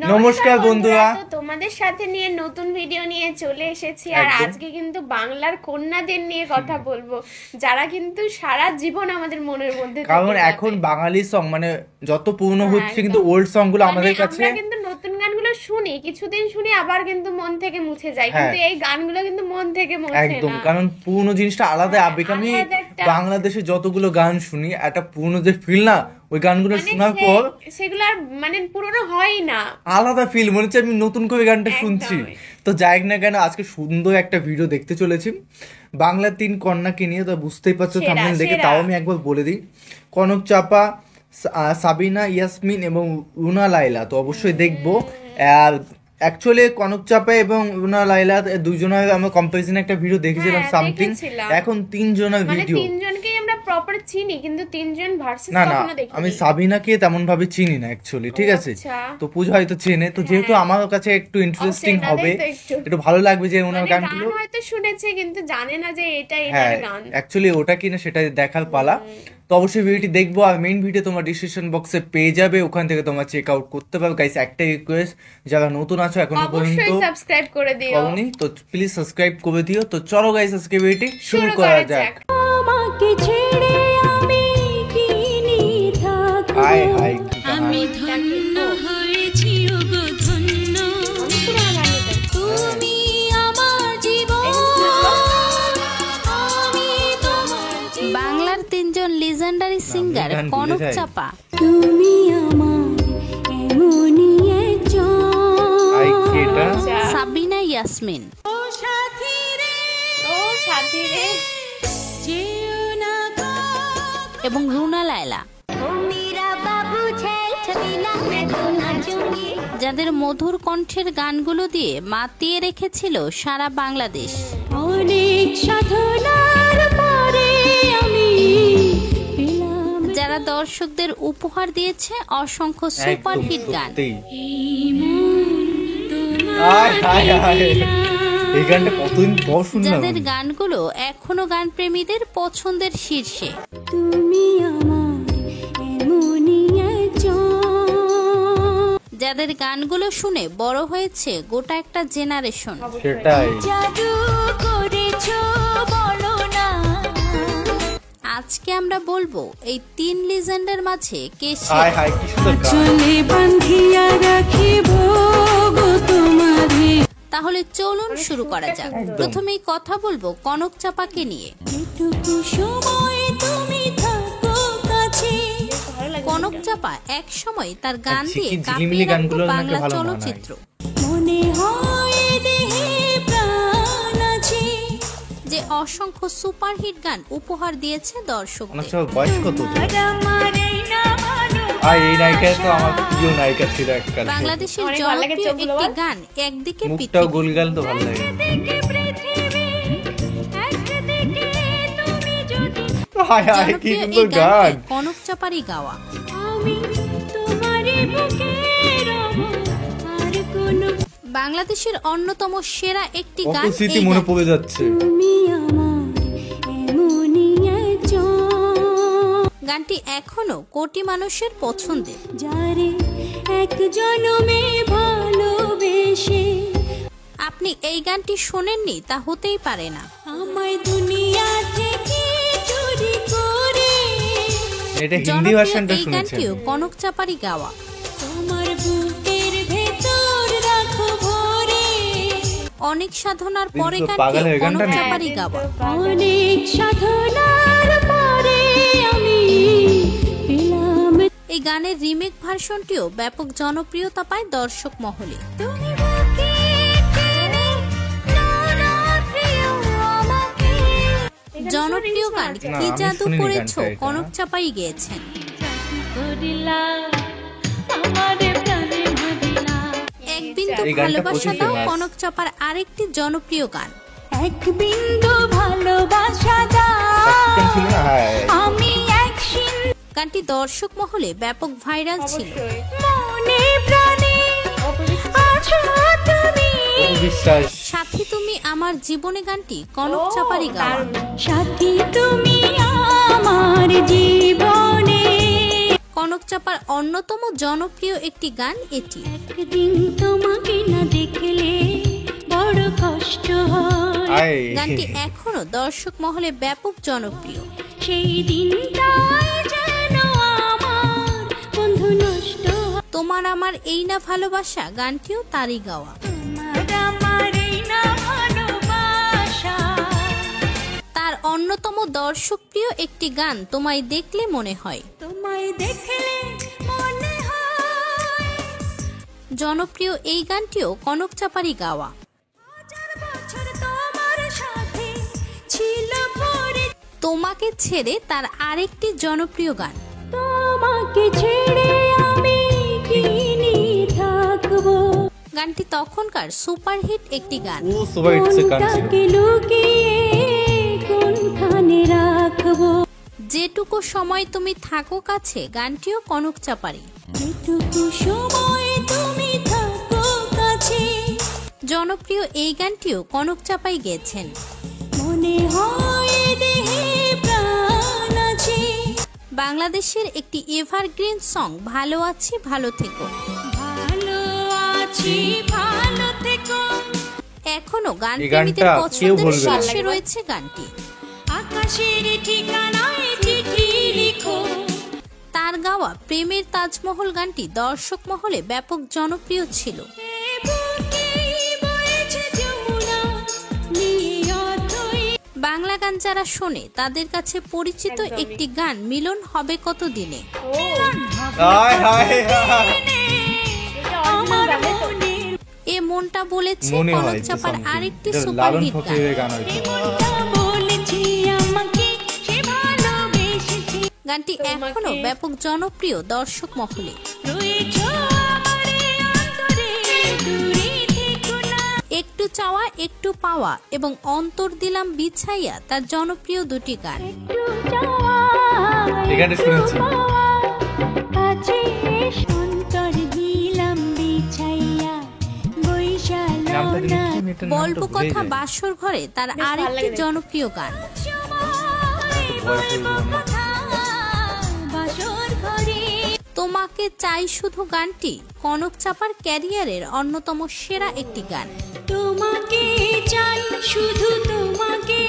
নমস্কার বন্ধুরা, তোমাদের সাথে নিয়ে নতুন ভিডিও নিয়ে চলে এসেছি। আর আজকে কিন্তু বাংলার কন্যাদের নিয়ে কথা বলবো, যারা কিন্তু সারা জীবন আমাদের মনের মধ্যে, কারণ এখন বাঙালি সং মানে যত পুরনো হচ্ছে কিন্তু ওল্ড সং গুলো আমাদের কাছে, আমরা কিন্তু নতুন গানগুলো শুনি, কিছুদিন শুনি আবার কিন্তু মন থেকে মুছে যায়, কিন্তু এই গানগুলো কিন্তু মন থেকে মুছে না একদম। কারণ পুরনো জিনিসটা আলাদা আবেগ। আমি বাংলাদেশে যতগুলো গান শুনি, একটা পুরনো যে ফিল না, ওই গানগুলো শোনার পর সেগুলো আর মানে পুরনো হয় না, আলাদা ফিল, মনে হচ্ছে আমি নতুন করে গানটা শুনছি। তো যাই না কেন, আজকে সুন্দর একটা ভিডিও দেখতে চলেছি বাংলা 3 কন্যাকে নিয়ে। তো বুঝতেই পারছো থাম্বনেল দেখে, তাও আমি একবার বলে দিই, কনক চাপা, সাবিনা ইয়াসমিন এবং রুনা লায়লা। তো অবশ্যই দেখবো। অ্যাকচুয়ালি কনক চাপা এবং রুনা লায়লা দুজনের আমরা কম্পারিজনে একটা ভিডিও দেখেছিলাম সামথিং। এখন 3 জনের ভিডিও, তিনজনকেই আমরা প্রপার চিনি, কিন্তু 3 জন ভার্সেস না কখনো দেখিনি। আমি সাবিনাকে তেমন ভাবে চিনি না অ্যাকচুয়ালি, ঠিক আছে? তো পূজা হয়তো চেনে, তো যেহেতু আমার কাছে একটু ইন্টারেস্টিং হবে, একটু ভালো লাগবে যে ওনার গানগুলো হয়তো শুনেছে কিন্তু জানে না যে এটা এটার গান, অ্যাকচুয়ালি ওটা কিনা সেটা দেখার পালা। তো অবশ্যই ভিডিওটি দেখবো। আর মেইন ভিডিও তোমার ডিসক্রিপশন বক্সে পেয়ে যাবে, ওখান থেকে তোমরা চেক আউট করতে পারো। গাইস, একটা রিকোয়েস্ট, যারা নতুন আছো এখনো পর্যন্ত সাবস্ক্রাইব করে দিও, করনি তো প্লিজ সাবস্ক্রাইব করে দিও। তো চলো গাইস, আজকে ভিডিওটি শুরু করা যাক। আমাকে ছেড়ে আমি কি নিয়ে থাকব, আমি ধন্য হয়েছি ওগো ধন্য, তুমি আমার জীবন, আমি তোমার জীবন। বাংলার 3 জন লিজেন্ডারি সিঙ্গার কনক চাপা, তুমি আমার এমনই একজন, সাবিনা ইয়াসমিন, ও সাথী রে, ও সাথী রে, এবং রুনা লায়লা, যাদের মধুর কণ্ঠের গানগুলো দিয়ে মাতিয়ে রেখেছিল সারা বাংলাদেশ। অনেক সাধনার পরে আমি যারা দর্শকদের উপহার দিয়েছে অসংখ্য সুপারহিট গান। এই গানটা কতদিন পর শুনলাম, যাদের গানগুলো এখনো গান প্রেমীদের পছন্দের শীর্ষে। তুমি আমার এমনই একজন, যাদের গানগুলো শুনে বড় হয়েছে গোটা একটা জেনারেশন। সেটাই জাদু করেছো বলো না। আজকে আমরা বলবো এই 3 লিজেন্ডের মাঝে কে হাই কি সুন্দর গান। চলে বাঁধিয়া রাখিবো গো তোমারে। তাহলে চলুন শুরু করা যাক। প্রথমেই কথা বলবো কনক চাপাকে নিয়ে। কনক চাপা এক সময় তার গান দিয়ে কাঁপিয়ে রাখতো বাংলা চলচ্চিত্র। যে অসংখ্য সুপারহিট গান উপহার দিয়েছে দর্শকদের। বাংলাদেশের জনপ্রিয় একটি গান একদিকে গোলগাল তো ভালো লাগে। কনক চাপারই গাওয়া। বাংলাদেশের অন্যতম সেরা একটি গান মনে পড়ে যাচ্ছে। গানটি এখনো কোটি মানুষের পছন্দের। যারে এক জনমে ভালোবেসে আপনি এই গানটি শোনেননি তা হতেই পারে না। আমায় দুনিয়া থেকে চুরি করে, এটা হিন্দি ভার্সনটা শুনেছেন? এই গানটিও কনক চাপারই গাওয়া। তোমার বুকের ভেতর রাখো ভরে, অনেক সাধনার পরে গানটি কনক চাপারই গাওয়া। অনেক সাধনার পরে আমি পেলাম। এই গানের রিমেক ভার্সনটিও ব্যাপক জনপ্রিয়তা পায় দর্শক মহলে। জনপ্রিয় গান কি জাদু করেছো কনক চাপাই গেয়েছেন। এক বিন্দু ভালোবাসা দাও কনক চাপার আরেকটি জনপ্রিয় গান। এক বিন্দু ভালোবাসা দাও আমি গানটি দর্শক মহলে ব্যাপক ভাইরাল ছিল। মনে প্রাণে আছো তুমি, সাথী তুমি আমার জীবনে গানটি কনক চাপারই গাওয়া। সাথী তুমি আমার জীবনে কনক চাপার অন্যতম জনপ্রিয় একটি গান এটি। একদিন তোমাকে না দেখলে বড় কষ্ট হয়। গানটি এখনো দর্শক মহলে ব্যাপক জনপ্রিয়। সেই দিনটাই যেন আমার বন্ধু নষ্ট। তোমার আমার এই না ভালোবাসা গানটিও তারই গাওয়া। আমার এই না ভালোবাসা। তার অন্যতম দর্শকপ্রিয় একটি গান তোমায় দেখলে মনে হয়। তোমায় দেখলে মনে হয়। জনপ্রিয় এই গানটিও কনক চাপারই গাওয়া। বছর তোমার সাথে ছিল পরে। তোমাকে ছেড়ে তার আরেকটি জনপ্রিয় গান। তোমাকে ছেড়ে আমি কিনি থাকবো। গানটি তখনকার সুপারহিট একটি গান। ও সুপার হিটস গান ছিল। মনটাকে লুকিয়ে কোনখানে রাখবো। যেটুকু সময় তুমি থাকো কাছে গানটিও কনক চাপারই। যেটুকু সময় তুমি থাকো কাছে। জনপ্রিয় এই গানটিও কনক চাপাই গেয়েছেন। মনে হয় দেহে প্রাণ আছে। বাংলাদেশের একটি এভারগ্রিন সং ভালো আছি ভালো থেকো। ভালো আছি ভালো থেকো। এখনো গান এই প্রেমীদের গানটা কেউ পছন্দের বলবে না। শীর্ষে রয়েছে গানটি। আকাশের ঠিকানায় চিঠি লিখো। তার গাওয়া প্রেমের তাজমহল গানটি দর্শক মহলে ব্যাপক জনপ্রিয় ছিল। বাংলা গান যারা শোনে তাদের কাছে পরিচিত একটি গান মিলন হবে কত দিনে। হায় হায় হায়। এ মনটা বলেছে মনে কনক হয় যে চাপার something। আরেকটি এটা লালন সুপারহিট গান। ফকিরের গান হয়তো। গানটি এখনো ব্যাপক জনপ্রিয় দর্শক মহলে। একটু চাওয়া একটু পাওয়া এবং অন্তর দিলাম বিছাইয়া তার জনপ্রিয় দুটি গান। এই গানটা শুনেছি। নামটা দিলে কি মেয়েটার নামটা বলবো ভুলে কথা যাই। বাসর ঘরে তার বেশ ভালো আরেকটি লাগে দেখতে। জনপ্রিয় গান। বয়স হয়ে গেল না। তোমাকে চাই শুধু গানটি কনক চাপার ক্যারিয়ারের অন্যতম সেরা একটি গান। তোমাকে চাই শুধু তোমাকে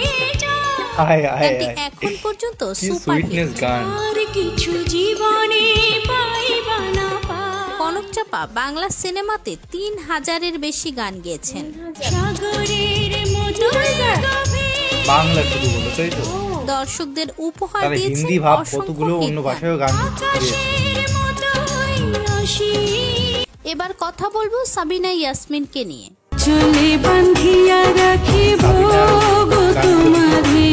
চাই। হায় হায় গানটি হায়। এখন পর্যন্ত কি সুপারহিট। সুইটনেস গান। আর কিছু জীবনে পাইবা না পাই। কনক চাপা বাংলা সিনেমাতে ৩,০০০-এর বেশি গান গেয়েছেন। সাগরের মতো গভীর। বাংলা শুধু বলো তাই তো? দর্শকদের উপহার তাহলে দিয়েছেন হিন্দি ভাব অসংখ্য কতগুলো হিট অন্য গান। ভাষায়ও গান দিয়েছে। আকাশের মতোই আসি। এবার কথা বলবো সাবিনা ইয়াসমিনকে নিয়ে। চলে বান্ধিয়া রাখিব গো তোমারে।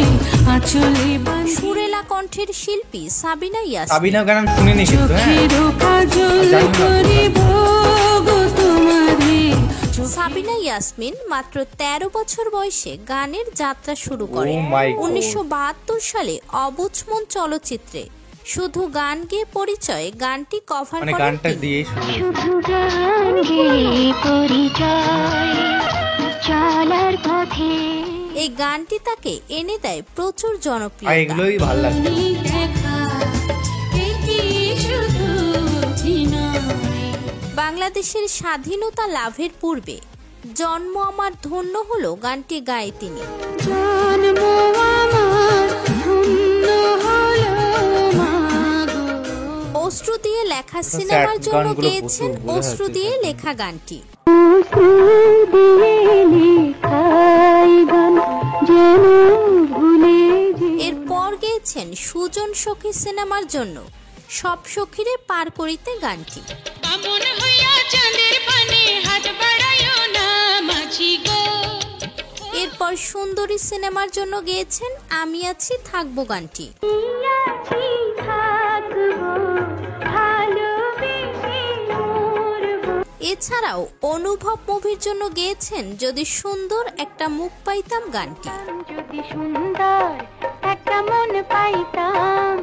আঁচলে বান্ধি সুরেলা কণ্ঠের শিল্পী সাবিনা ইয়াসমিন। সাবিনা গান আমি শুনিনি কিন্তু হ্যাঁ। চোখের কাজল জানি না। করিব গো তোমারে। সাবিনা ইয়াসমিন মাত্র ১৩ বছর বয়সে গানের যাত্রা শুরু করেন। Oh my God. ১৯৭২ সালে অবুঝ মন চলচ্চিত্রে শুধু গান গেয়ে পরিচয়ে গানটি কভার মানে করেন গানটা তিনি। দিয়ে শুরু। শুধু গান গেয়ে পরিচয় চলার পথে। এই গানটি তাকে এনে দেয় প্রচুর আর জনপ্রিয়তা। এগুলোই ভালো লাগছে। দেখা একই শুধু অভিনয়। বাংলাদেশের স্বাধীনতা লাভের পূর্বে জন্ম আমার ধন্য হলো গানটি গায়ে তিনি। জন্ম আমার ধন্য হলো মাগো। অশ্রু দিয়ে লেখা সিনেমার জন্য গানগুলো গেয়েছেন প্রচুর বোঝা অশ্রু যাচ্ছে। দিয়ে লেখা গানটি। এরপর গেয়েছেন সুজন সখী সিনেমার জন্য সব সখীরে পার করিতে গানটি। বামন হইয়া চাঁদের পানে হাত বাড়াইও না মাঝি গো। এরপর সুন্দরী সিনেমার জন্য গেয়েছেন আমি আছি থাকবো গানটি। আছি থাকবো ভালোবেসে মরবো। এছাড়াও অনুভব মুভির জন্য গেয়েছেন যদি সুন্দর একটা মুখ পাইতাম গানটি। যদি সুন্দর একটা মন পাইতাম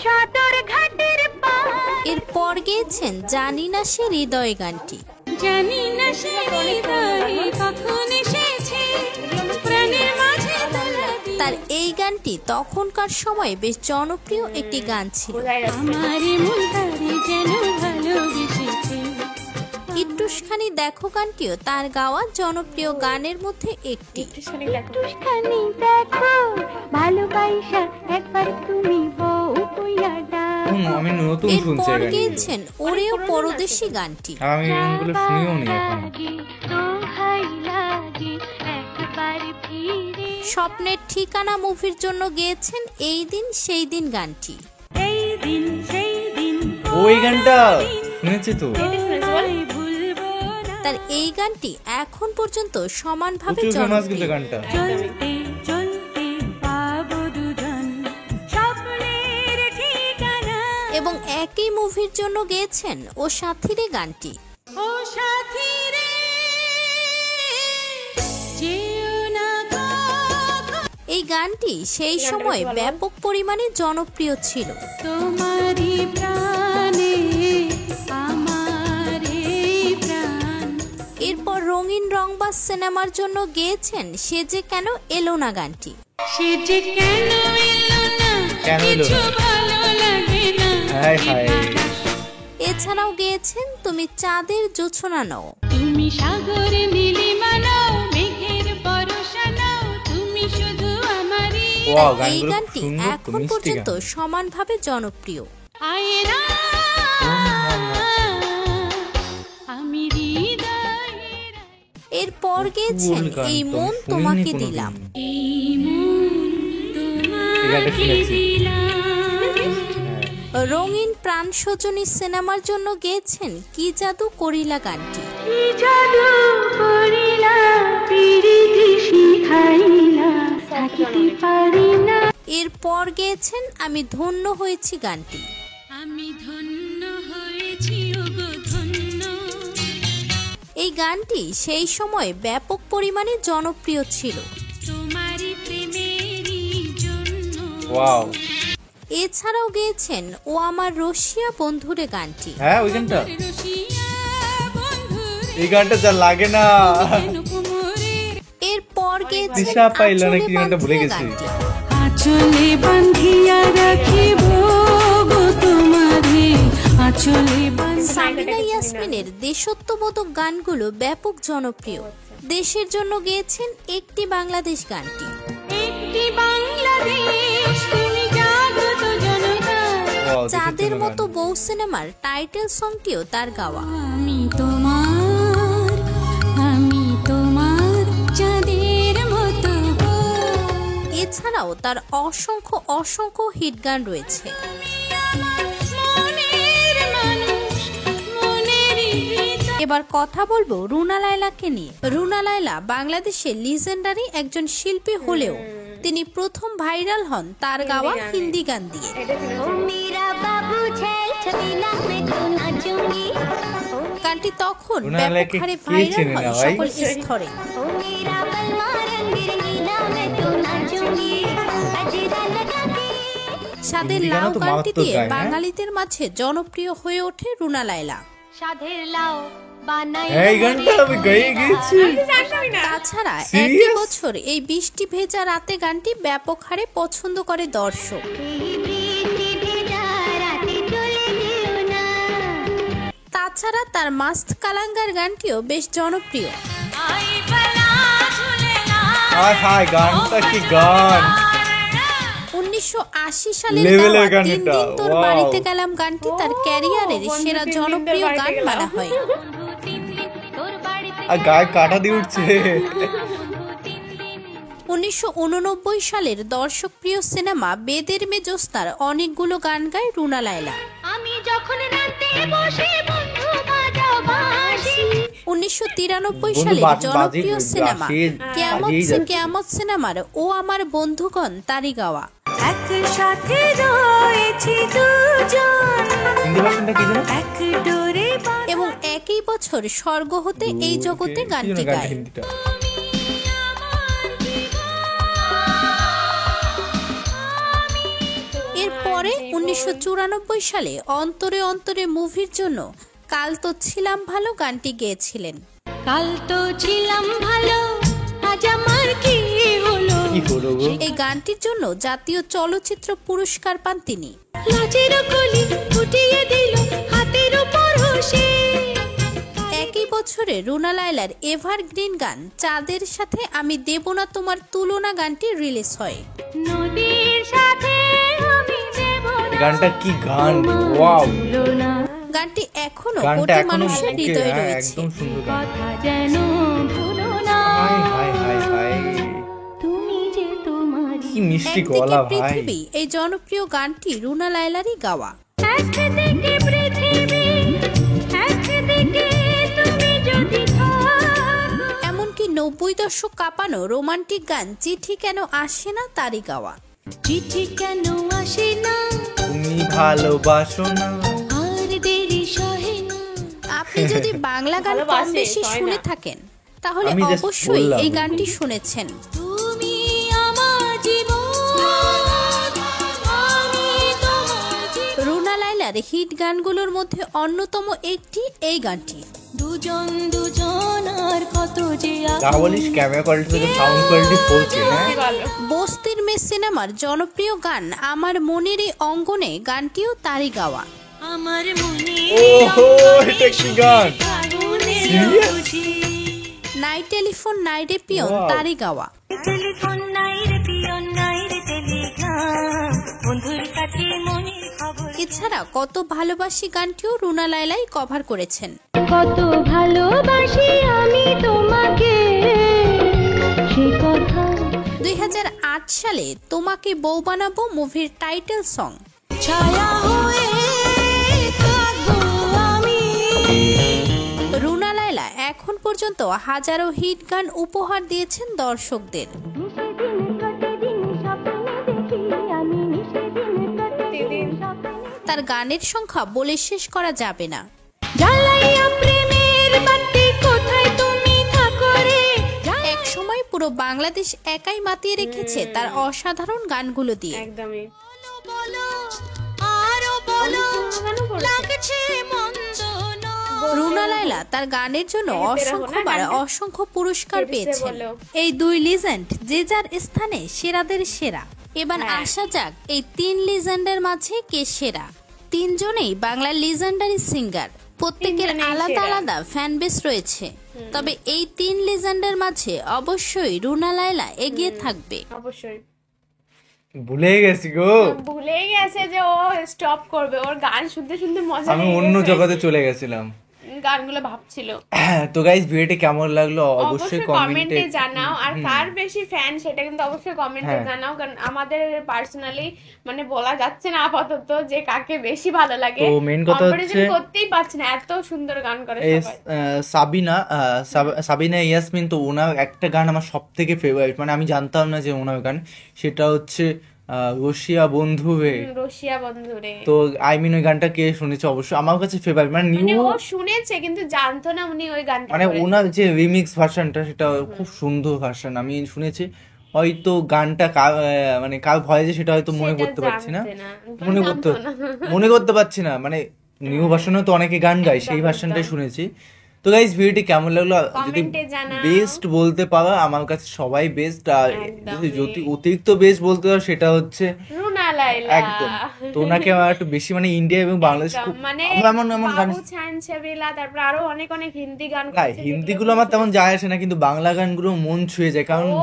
সদর ঘাটের পার। এরপর গেয়েছেন জানি না সে হৃদয় গানটি। জানি না সে হৃদয়ে কখন এসেছে প্রাণের মাঝে তার এই গানটি তখনকার সময়ে বেশ জনপ্রিয় একটি গান ছিল। একটুখানি দেখো গানটিও তার গাওয়া জনপ্রিয় গানের মধ্যে একটি। আমি নতুন শুনছি এরপর গেয়েছেন ওরেও পরদেশি গানটি। আমি গানগুলো শুনিও নি এখন। স্বপ্নের ঠিকানা মুভির জন্য গেয়েছেন এই দিন সেই দিন গানটি। ওই গানটা শুনেছি তো। তার এই গানটি এখন পর্যন্ত সমানভাবে প্রচুর ফেমাস কিন্তু জনপ্রিয়। গানটা। এবং একই মুভির জন্য গেয়েছেন ও সাথীরে গানটি। এই গানটি সেই সময় ব্যাপক পরিমাণে জনপ্রিয় ছিল। এরপর রঙিন রংবাজ সিনেমার জন্য গেয়েছেন সে যে কেন এলো না গানটি। কেন এলো না? হায় হায়। এছাড়াও গেয়েছেন তুমি চাঁদের জোছনা নও। তুমি সাগরে নীলিমা নাও, মেঘের বর্ষা নাও, তুমি শুধু আমারই। ওয়াও, এই গানগুলো গানটি সুন্দর তো, এখন মিষ্টি পর্যন্ত গান। সমানভাবে জনপ্রিয়। আয়না আমি হৃদয়ের, এরপর গেয়েছেন ভুল গান এই তো, মন শুনিনি তোমাকে কোনোদিন। দিলাম। এই মন এই গানটা তোমাকে শুনেছি। দিলাম। রঙিন প্রাণ সজনী সিনেমার জন্য গেয়েছেন কি জাদু করিলা গানটি। কি জাদু করিলা, পিরিতি শিখাইলা, থাকিতে পারি না। এরপর গেয়েছেন আমি ধন্য হয়েছি গানটি। আমি ধন্য হয়েছি ওগো ধন্য। এই গানটি সেই সময় ব্যাপক পরিমাণে জনপ্রিয় ছিল। তোমারই প্রেমেরই জন্য। ওয়াও। এছাড়াও গেয়েছেন ও আমার রসিয়া বন্ধুরে গানটি। হ্যাঁ, ওই গানটা। রসিয়া বন্ধুরে এই গানটা যা লাগে না। কুমোরের এরপর গেয়েছেন দিশা পাইলা না কি আঁচলে গানটা ভুলে বাঁধিয়া গেছি। গানটি। আঁচলে বাঁধিয়া রাখিব গো তোমারে, আঁচলে সামিনা ইয়াসমিনের দেশত্ববোধক গানগুলো ব্যাপক জনপ্রিয়। দেশের জন্য গেয়েছেন একটি বাংলাদেশ গানটি। একটি বাংলাদেশ, তুমি জাগ্রত জনতা। ওয়াও, চাঁদের দেখেছো মতো গান। বউ সিনেমার টাইটেল সংটিও তার গাওয়া। আমি তোমার চাঁদের মতো। এছাড়াও তার অসংখ্য অসংখ্য হিট গান রয়েছে। মনের মানুষ, মনের হৃদয়। এবার কথা বলবো রুনা লায়লাকে নিয়ে। রুনা লায়লা বাংলাদেশের লিজেন্ডারি একজন শিল্পী হলেও তিনি প্রথম ভাইরাল হন তার গাওয়া হিন্দি গান দিয়ে। গানটি তখন রুনা ব্যাপক লায়লাকে হারে কে ভাইরাল চেনে হয় না ভাই? সকল স্তরে। সাদের হিন্দি গানও লাউ তো গানটি মারাত্মক দিয়ে গায়, হ্যাঁ? বাঙালিদের মাঝে জনপ্রিয় হয়ে ওঠে রুনা লায়লা। সাধের লাউ বানাই এই গানটা আমি গাইয়ে গেছি। তাছাড়া একই Serious? বছর এই বৃষ্টি ভেজা রাতে গানটি ব্যাপক হারে পছন্দ করে দর্শক। তাছাড়া তার মাস্ত কালাঙ্গার গানটিও বেশ জনপ্রিয়। হায় হায়, গানটা কি গান। 1980 সালের লেভেলের গাওয়া গান তিন এটা, দিন তোর wow! বাড়িতে গেলাম গানটি তার ক্যারিয়ারের সেরা জনপ্রিয় গান মানা হয়। আর গায়ে কাটা দিয়ে উঠছে। 1989 সালের দর্শকপ্রিয় সিনেমা বেদের মেজস্তার অনেকগুলো গান গায় রুনা লায়লা। আমি যখন রাতে বসে বন্ধু বাজাও বাঁশি। 1993 বন্ধু সালের বাজে জনপ্রিয় বাজে সিনেমা বাজে কেয়ামত আগেই সে যাচ্ছে। কেয়ামত সিনেমার ও আমার বন্ধুগণ তারই গাওয়া। একসাথে রয়েছি দুজন, হিন্দি ভার্সনটা কি জানো? এক ডোরে এবং একই বছর স্বর্গ হতে এই জগতে কি গানটি যেন গানটা গায়। হিন্দিটা? এরপরে 1994 সালে অন্তরে অন্তরে মুভির জন্য কাল তো ছিলাম ভালো গানটি গেয়েছিলেন। কাল তো ছিলাম ভালো, আজ আমার কি হলো? কি হলো গো? এই গানটির জন্য জাতীয় চলচ্চিত্র পুরস্কার পান তিনি। একই বছরে রুনা লায়লার এভারগ্রিন গান চাঁদের সাথে আমি দেব না তোমার তুলনা গানটি রিলিজ হয়। নদীর সাথে আমি দেব এই গানটা কি গান, ওয়াও! গানটি এখনো গানটা কোটি এখনো মানুষের বুকে, হৃদয়ে হ্যাঁ, রয়েছে। একদম সুন্দর গান। কথা যেন ভুলো না হায় হায় হায় হায়, তুমি যে তোমার কি মিষ্টি একদিকে গলা ভাই। পৃথিবী এই জনপ্রিয় গানটি রুনা লায়লারই গাওয়া। একদিকে পৃথিবী একদিকে তুমি যদি থাকো এমনকি 90 দশক কাঁপানো রোমান্টিক গান চিঠি কেন আসে না তারই গাওয়া। চিঠি কেন আসে না তুমি ভালোবাসো না। আর দেরি সহে না আপনি যদি বাংলা গান কম ভালোবাসে, বেশি হয় শুনে না। থাকেন তাহলে আমি just অবশ্যই বললাম। এই গানটি শুনেছেন। তুমি আমার জীবন আমি তোমার জীবন রুনা লায়লার হিট গানগুলোর মধ্যে অন্যতম একটি এই গানটি। দুজন দুজনার কত যে যা বলিস ক্যামেরা কোয়ালিটি থেকে সাউন্ড কোয়ালিটি পড়ছে, হ্যাঁ। ভালো। বস্তির মেয়ে সিনেমার জনপ্রিয় গান আমার মনের এই অঙ্গনে গানটিও তারই গাওয়া। আমার মনে ওহো, এটা কি গান? Serious? নাই টেলিফোন নাই রে পিয়ন Wow. তারই গাওয়া। টেলিফোন নাই রে পিয়ন নাই রে টেলিগ্রাম বন্ধুর কাছে মনের খবর এছাড়া কত ভালোবাসি গানটিও রুনা লায়লাই কভার করেছেন। কত ভালোবাসি আমি তোমাকে সে কথা 2008 সালে তোমাকে বউ বানাবো মুভির টাইটেল সং। ছায়া হয়ে থাকবো আমি রুনা লায়লা এখন পর্যন্ত হাজারো হিট গান উপহার দিয়েছেন দর্শকদের। সেদিন কাটে দিন স্বপ্নে দেখি আমি সেদিন কাটে দিন স্বপ্নে তার গানের সংখ্যা বলে শেষ করা যাবে না। জ্বালাইয়া প্রেমের বাতি কোথায় তুমি থাকো রে এক সময় পুরো বাংলাদেশ একাই মাতিয়ে রেখেছে তার অসাধারণ গানগুলো দিয়ে। একদমই। বলো আরো বলো গানও করেছে। লাগছে মন্দ নয় রুনা লায়লা তার গানের জন্য এই তেরা অসংখ্যবার হোনা গানটা? অসংখ্য পুরস্কার ফিরসে পেয়েছেন। বলো। এই দুই লিজেন্ড যে যার স্থানে সেরাদের সেরা। এবার হ্যাঁ। আসা যাক এই তিন লিজেন্ডের মাঝে কে সেরা। তিনজনেই বাংলার লিজেন্ডারি সিঙ্গার, প্রত্যেকের তিনজনেই আলাদা সেরা। আলাদা ফ্যান বেস রয়েছে। তবে এই তিন লিজেন্ডের মাঝে অবশ্যই রুনা লায়লা এগিয়ে থাকবে। অবশ্যই। ভুলে গেছি গো, ভুলে গেছে যে ও স্টপ করবে, ওর গান শুনতে শুনতে মজা আমি লেগে অন্য গেছে। জগতে চলে গেছিলাম। গানগুলো ভাবছিল। তো গাইস ভিডিওটি কেমন লাগলো অবশ্যই অবশ্যই কমেন্টে কমেন্টে জানাও, আর কার বেশি ফ্যান সেটা কিন্তু অবশ্যই কমেন্টে হ্যাঁ। জানাও, কারণ আমাদের পার্সোনালি মানে বলা যাচ্ছে না আপাতত যে কাকে বেশি ভালো লাগে। তো main কথা Comparison হচ্ছে- করতেই পারছি না, এত সুন্দর গান করে এই সবাই। সাবিনা ইয়াসমিন, তো ওনার একটা গান আমার সব থেকে ফেভারিট, মানে আমি জানতাম না যে ওনার গান, সেটা হচ্ছে রশিয়া বন্ধু হে। রশিয়া বন্ধুরে। তো আই মিন ওই গানটা কে শুনেছে অবশ্যই আমার কাছে ফেভারিট, মানে মানে নিউ, ও শুনেছে কিন্তু জানতো না উনি ওই গানটা মানে করেছে। ওনার যে রিমিক্স ভার্সনটা সেটা খুব সুন্দর ভার্সন আমি শুনেছি। হয়তো গানটা মানে কার ভয়েসে সেটা হয়তো মনে সেটা করতে পারছি না, জানতে না। মনে করতে পারছি না, মানে নিউ ভার্সনে তো অনেকে গান গায়, সেই একদম, ভার্সনটাই একদম। শুনেছি। তো গাইস ভিডিওটি কেমন লাগলো যদি কমেন্টে জানাও। বেস্ট বলতে পারো, আমার কাছে সবাই বেস্ট, আর একদমই। যদি অতিরিক্ত বেস্ট বলতে পারো সেটা হচ্ছে রুনা লায়লা। একদম। তো ওনাকে আমার একটু বেশি, মানে ইন্ডিয়া এবং বাংলাদেশ একদম, খুব মানে এমন এমন গান, বাবু ছানছাবিলা, তারপর আরো অনেক অনেক হিন্দি গান না করেছে হিন্দি যেগুলো গুলো আমার তেমন যায় আসে না, কিন্তু বাংলা গানগুলো মন ছুঁয়ে যায়, কারণ ও।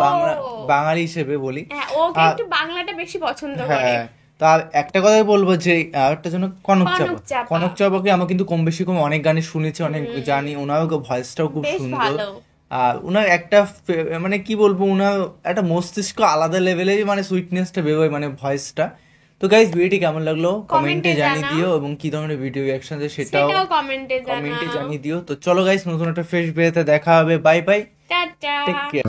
বাঙালি হিসেবে বলি। হ্যাঁ, ও কিন্তু বাংলাটা বেশি পছন্দ করে। হ্যাঁ, তার একটা কথাই বলবো যে আরেকটা জন্য কনক চাপা। কনক চাপাকে আমি কিন্তু কম বেশি কম অনেক গানে শুনেছি, অনেক জানি, ওনার ভয়েসটাও খুব বেশ সুন্দর। ভালো। আর ওনার একটা মানে কি বলবো, ওনার একটা মস্তিষ্ক আলাদা লেভেলের, মানে সুইটনেসটা বেরোয়, মানে ভয়েসটা। তো গাইস ভিডিওটি কেমন লাগলো কমেন্টে কমেন্টে জানিয়ে জানাও। দিও, এবং কি ধরনের ভিডিও রিঅ্যাকশন আছে সেটাও সেটাও কমেন্টে কমেন্টে জানাও। জানিয়ে দিও। তো চলো গাইস নতুন একটা ফ্রেশ ভিডিওতে দেখা হবে, bye bye, ta-ta. Take care.